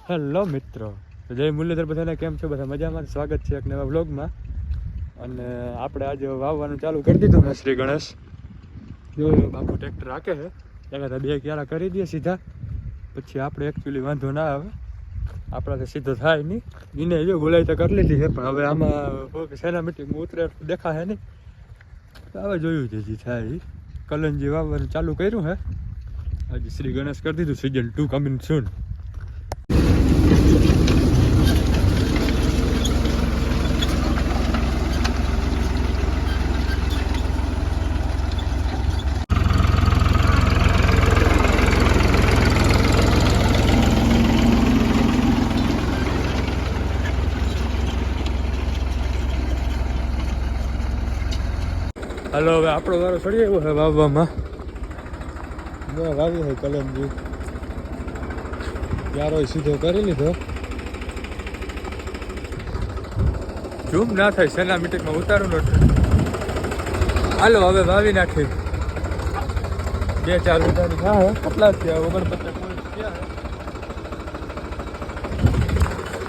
Hello મિત્રો, જય મુરલીધર, બધાને કેમ છો? બધા મજામાં? સ્વાગત છે એક નવા વ્લોગમાં. અને આપણે આજે વાવવાનું ચાલુ કરી દીધું ને શ્રી ગણેશ. જો બાપુ ટ્રેક્ટર રાખે છે, એકાદા બે ક્યારા કરી દઈએ સીધા, પછી આપણે એકચ્યુઅલી વાંધો ના આવે, આપણાથી સીધો થાય નહીં. એને જો બોલાય તો કરી લીધી છે, પણ હવે આમાં સેના મીટિંગ ઉતરે દેખાશે નહીં. હવે જોયું છે જે થાય. કલંજી વાવવાનું ચાલુ કર્યું છે આજે શ્રી ગણેશ કરી દીધું. સીઝન 2 કમિંગ સૂન. હાલો, હવે આપણો વારો ચડી આવ્યો છે વાવવામાં. વાવી છે કલંજી, યારો સીધો કરી લીધો. ઝૂમ ના થાય, સેના મીટિંગમાં ઉતારું નથી. હાલો હવે વાવી નાખી. 2-4 વીઘાની થાય. કેટલા થયા? 49 પોઈન્ટ થયા.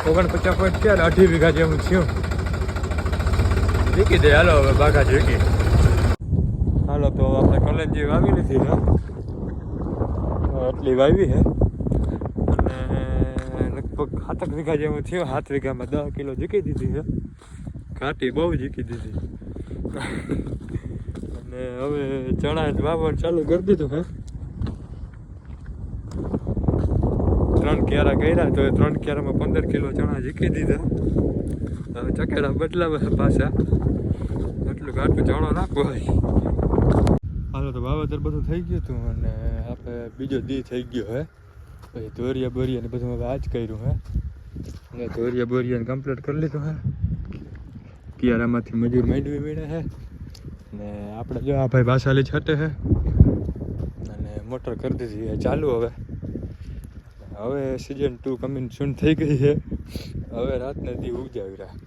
49 પોઈન્ટ થયા, 2.5 વીઘા જેવું થયું. વીકી દે હાલો હવે બાઘા વીકી. હાલો તો આપણે કલંજી વાવી લીધી છે, એટલી વાવી છે. અને લગભગ 7 વીઘા જેવું થયું. 7 વીઘામાં 10 કિલો જીકી દીધી છે. ઘાટી બહુ જીકી દીધી. અને હવે ચણા જ વાવવાનું ચાલુ કરી દીધું છે. 3 ક્યારા કર્યા તો 3 ક્યારામાં 15 કિલો ચણા જીકી દીધા. હવે ચકેડા બદલાવે છે પાછા, એટલું ઘાટું ચણો નાખવો હોય. હાલો તો વાવેતર બધું થઈ ગયું હતું, અને આપણે બીજો દી થઈ ગયો હે. પછી ધોરિયા બોરિયા ને બધું હવે આજ કર્યું હે. અને ધોરિયા બોરિયાને કમ્પ્લીટ કરી લીધું હે. કિયારામાંથી મજૂર માંડવી વીણે છે. ને આપણે જો આ ભાઈ બાસાલી છટે છે, અને મોટર કરી દીધી છે ચાલુ. હવે સિઝન 2 કમિંગ સૂન થઈ ગઈ છે. હવે રાતને દી ઉજાવી રહ્યા.